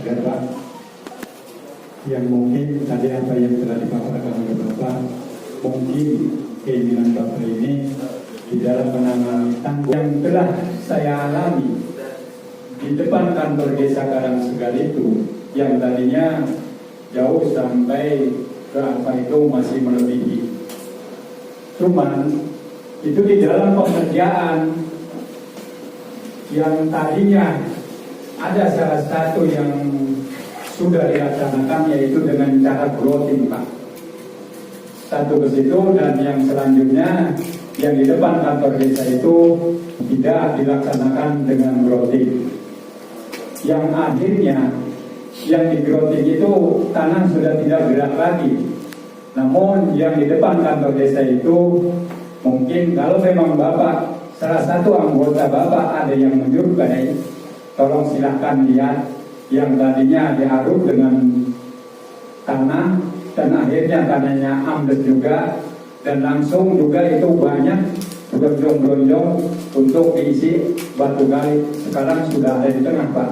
agar Pak, yang mungkin tadi apa yang telah dipaparkan oleh Bapak, mungkin keinginan Bapak ini di dalam menangani tanggung yang telah saya alami di depan kantor desa Karangsegal itu, yang tadinya jauh sampai ke apa itu masih melebihi. Cuman itu di dalam pengerjaan yang tadinya ada salah satu yang sudah dilaksanakan, yaitu dengan cara growting, Pak. Satu ke situ, dan yang selanjutnya yang di depan kantor desa itu tidak dilaksanakan dengan growting. Yang akhirnya yang di growting itu tanah sudah tidak gerak lagi. Namun yang di depan kantor desa itu mungkin kalau memang Bapak, salah satu anggota Bapak ada yang menyukai, tolong silahkan lihat yang tadinya diaruk dengan tanah dan akhirnya tanahnya ambles juga, dan langsung juga itu banyak bergonjong-gonjong untuk diisi batu gali, sekarang sudah ada di tengah, Pak.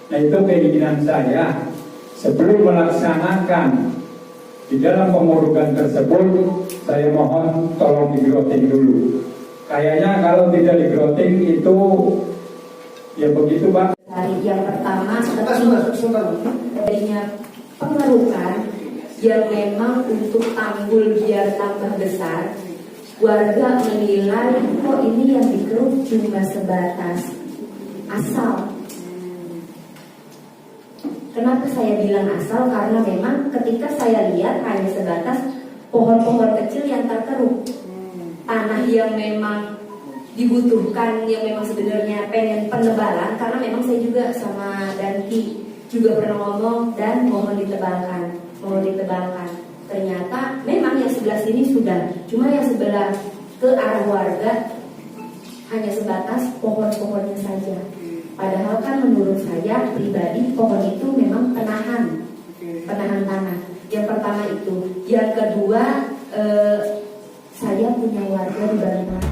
Nah, itu keinginan saya sebelum melaksanakan di dalam pengurukan tersebut, saya mohon tolong di-growting dulu. Kayaknya kalau tidak di-growting itu ya begitu, Pak. Yang pertama adanya pengerukan yang memang untuk tanggul biar tambah besar. Warga menilai kok ini yang dikeruk cuma sebatas asal. Kenapa saya bilang asal? Karena memang ketika saya lihat hanya sebatas pohon-pohon kecil yang terkeruk. Tanah yang memang dibutuhkan, yang memang sebenarnya pengen penebalan, karena memang saya juga sama Danki juga pernah ngomong dan mohon ditebalkan. Ternyata memang yang sebelah sini sudah, cuma yang sebelah ke arah warga hanya sebatas pohon-pohonnya saja. Padahal kan menurut saya pribadi pohon itu memang penahan tanah. Yang pertama itu. Yang kedua, saya punya warga di Banten.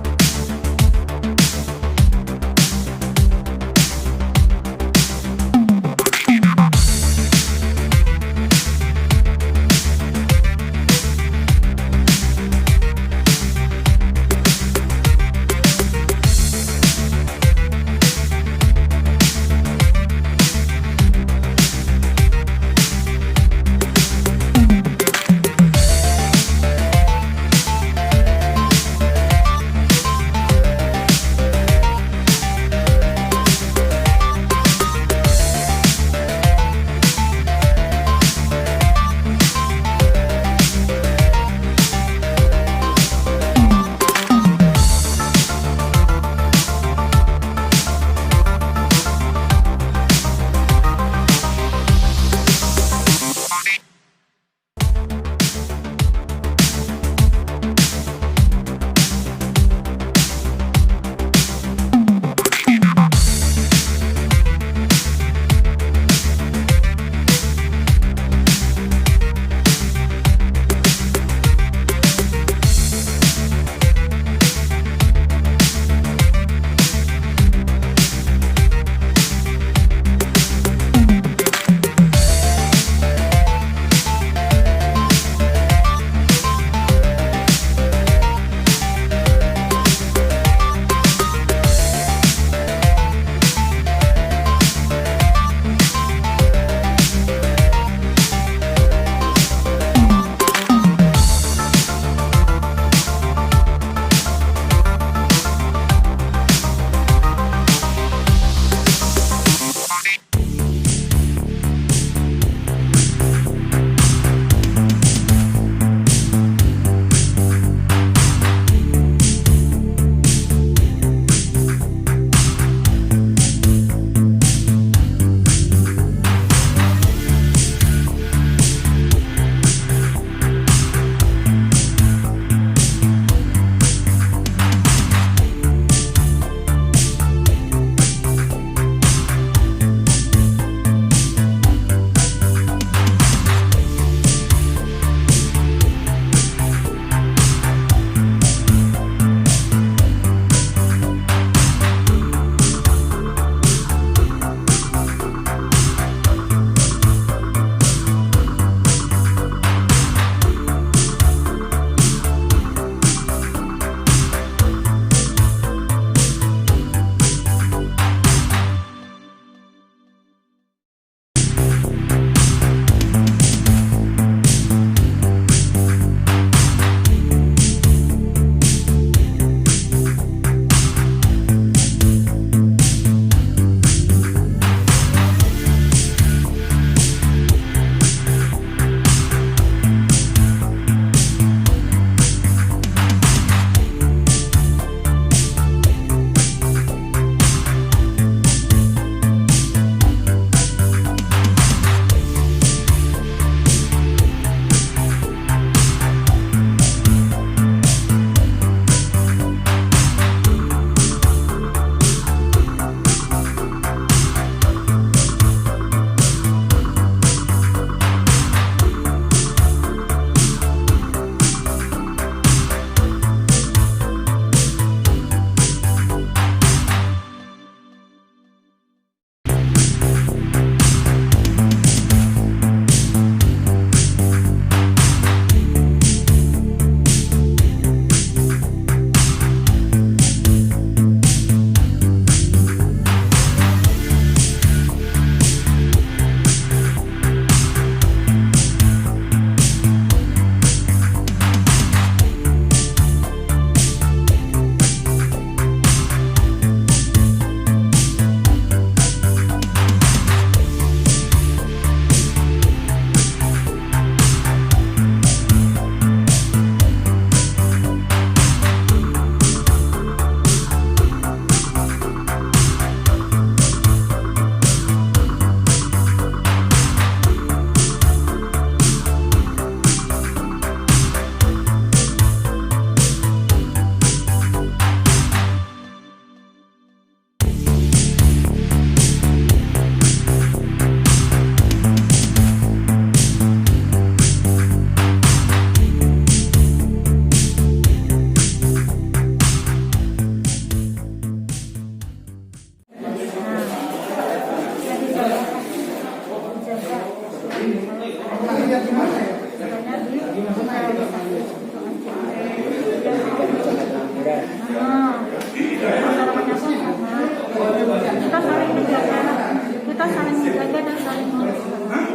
saling menguruskan.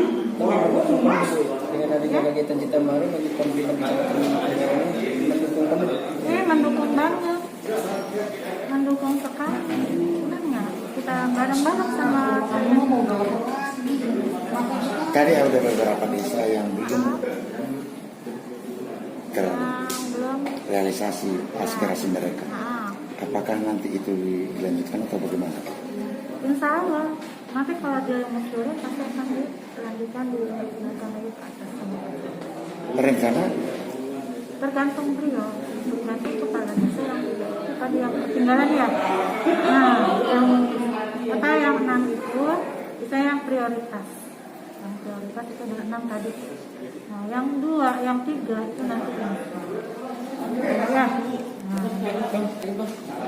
Dengan adanya kegiatan Cita Baru bagi pemerintah kecamatan ini mendukung penuh. Mendukung banget, mendukung sekali. Sebenarnya kita bareng-bareng sama Tadi ada beberapa desa yang belum belum. realisasi aspirasi mereka. Apakah nanti itu dilanjutkan atau bagaimana? Insya Allah nanti kalau dia mau turun pasti akan dilanjutkan dinaikkan lagi ke atas. Rencana Tergantung beliau. Nanti kepala desa yang tadi yang ketinggalan ya. Nah, yang menang itu yang prioritas. Yang prioritas itu ada 6 tadi. Nah, yang 2, yang 3 itu nanti ya.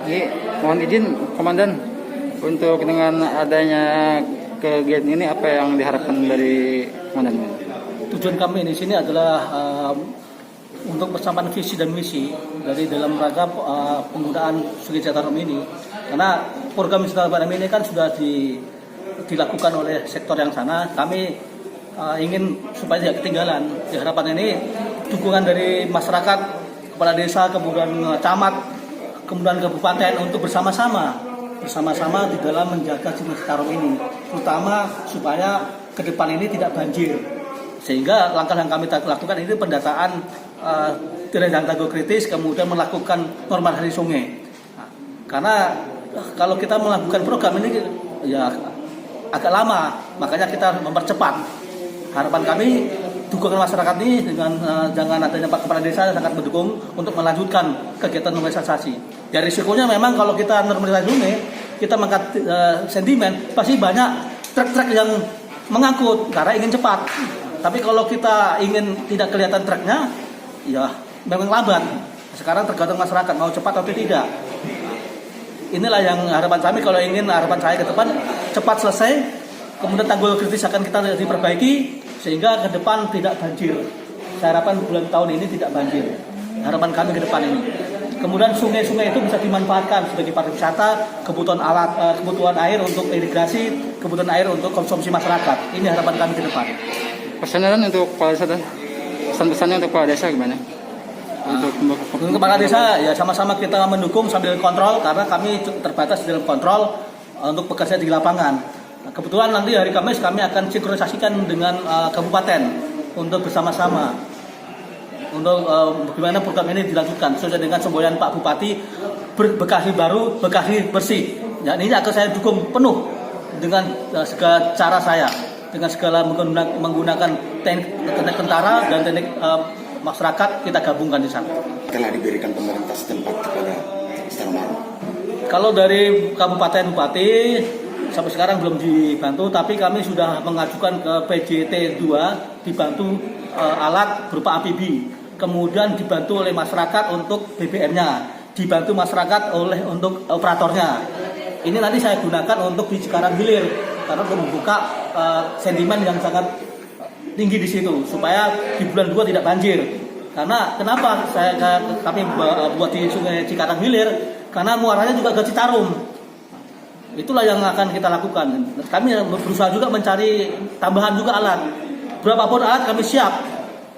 Jadi mohon izin Komandan, untuk dengan adanya kegiatan ini apa yang diharapkan dari Komandan? Tujuan kami di sini adalah untuk persamaan visi dan misi dari dalam rangka penggunaan Sungai Citarum ini. Karena program Citarum ini kan sudah dilakukan oleh sektor yang sana. Kami ingin supaya tidak ketinggalan. Harapan ini dukungan dari masyarakat, kepala desa, kemudian camat, kemudian kabupaten untuk bersama-sama di dalam menjaga Sungai Citarum ini, terutama supaya ke depan ini tidak banjir. Sehingga langkah yang kami lakukan ini pendataan titik yang tanggul kritis, kemudian melakukan normalisasi sungai. Nah, karena kalau kita melakukan program ini ya agak lama, makanya kita mempercepat. Harapan kami dukungan masyarakat ini dengan jangan adanya Pak Kepala Desa sangat mendukung untuk melanjutkan kegiatan normalisasi. Ya risikonya memang kalau kita normalisasi sungai, kita mengangkat sedimen, pasti banyak truk-truk yang mengangkut karena ingin cepat. Tapi kalau kita ingin tidak kelihatan truknya, ya memang lambat. Sekarang tergantung masyarakat mau cepat atau tidak. Inilah yang harapan kami, kalau ingin harapan saya ke depan cepat selesai, kemudian tanggul kritis akan kita diperbaiki sehingga ke depan tidak banjir. Saya harapkan bulan tahun ini tidak banjir. Harapan kami ke depan ini. Kemudian sungai-sungai itu bisa dimanfaatkan sebagai pariwisata, kebutuhan air untuk irigasi, kebutuhan air untuk konsumsi masyarakat. Ini harapan kami ke depan. Pesanan untuk kepala desa dan pesan-pesannya untuk kepala desa gimana? Untuk kepala desa ya sama-sama kita mendukung sambil kontrol, karena kami terbatas dalam kontrol untuk bekerja di lapangan. Kebetulan nanti hari Kamis kami akan sinkronisasikan dengan kabupaten untuk bersama-sama untuk bagaimana program ini dilanjutkan sesuai dengan semboyan Pak Bupati, Bekasi baru, Bekasi bersih. Ya, ini akan saya dukung penuh dengan segala cara saya, dengan segala menggunakan teknik tentara dan teknik masyarakat, kita gabungkan di sana. Telah diberikan pemerintah setempat kepada Citarum Harum. Kalau dari Kabupaten Bupati sampai sekarang belum dibantu, tapi kami sudah mengajukan ke PJT 2 dibantu alat berupa amfibi, kemudian dibantu oleh masyarakat untuk BBM-nya, dibantu masyarakat untuk operatornya. Ini nanti saya gunakan untuk di Cikarang Hilir karena untuk membuka sentimen yang sangat tinggi di situ supaya di bulan 2 tidak banjir. Karena kenapa kami buat di Sungai Cikarang Hilir? Karena muaranya juga ke Citarum. Itulah yang akan kita lakukan. Kami berusaha juga mencari tambahan juga alat. Berapapun alat kami siap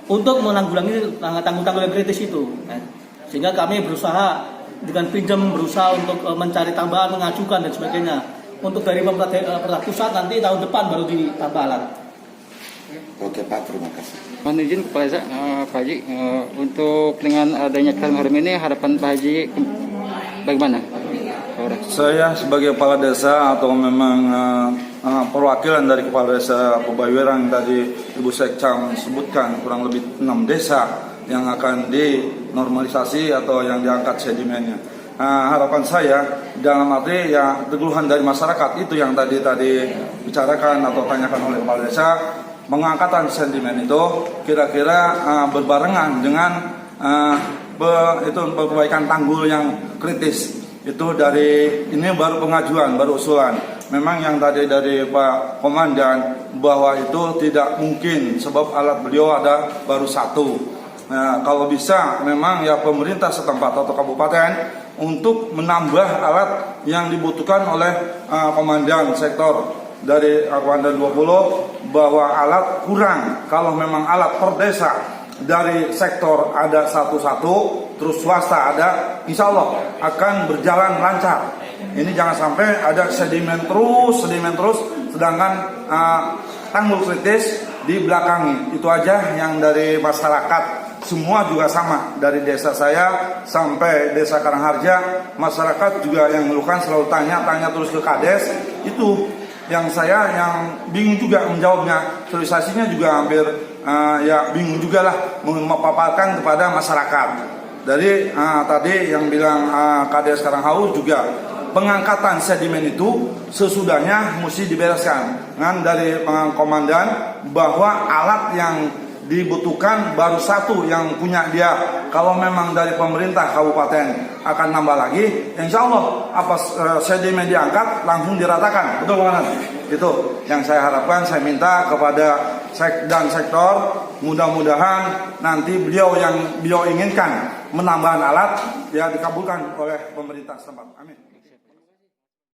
untuk menanggulangi tanggul-tanggul yang kritis itu. Sehingga kami berusaha dengan pinjam, berusaha untuk mencari tambahan, mengajukan dan sebagainya. Untuk dari pemerintah pusat nanti tahun depan baru ditambah alat. Oke Pak, terima kasih. Mohon izin Kepala Desa, Pak Haji, untuk dengan adanya Citarum Harum ini harapan Pak Haji bagaimana? Saya sebagai kepala desa atau memang perwakilan dari kepala desa Pebayuran tadi Ibu Sekcam sebutkan kurang lebih 6 desa yang akan dinormalisasi atau yang diangkat sedimennya. Harapan saya dalam arti ya keluhan dari masyarakat itu yang tadi bicarakan atau tanyakan oleh kepala desa, pengangkatan sedimen itu kira-kira berbarengan dengan perbaikan tanggul yang kritis. Itu dari ini baru pengajuan, baru usulan. Memang yang tadi dari Pak Komandan bahwa itu tidak mungkin sebab alat beliau ada baru 1. Nah, kalau bisa memang ya pemerintah setempat atau kabupaten untuk menambah alat yang dibutuhkan oleh komandan sektor dari Komandan 20 bahwa alat kurang. Kalau memang alat per desa dari sektor ada satu-satu, terus swasta ada, insya Allah akan berjalan lancar. Ini jangan sampai ada sedimen terus, sedangkan tanggul kritis di belakangi. Itu aja yang dari masyarakat. Semua juga sama, dari desa saya sampai desa Karangharja, masyarakat juga yang ngeluhkan selalu tanya terus ke Kades. Itu yang saya yang bingung juga menjawabnya. Sosialisasinya juga hampir ya bingung juga lah memaparkan kepada masyarakat. Dari tadi yang bilang Kades Karanghau juga pengangkatan sedimen itu sesudahnya mesti dibereskan. Dari komandan bahwa alat yang dibutuhkan baru satu yang punya dia. Kalau memang dari pemerintah kabupaten akan nambah lagi, insya Allah apa sedimen diangkat langsung diratakan. Betul Komandan? Itu yang saya harapkan. Saya minta kepada dan sektor, mudah-mudahan nanti beliau inginkan menambahkan alat ya dikabulkan oleh pemerintah setempat. Amin.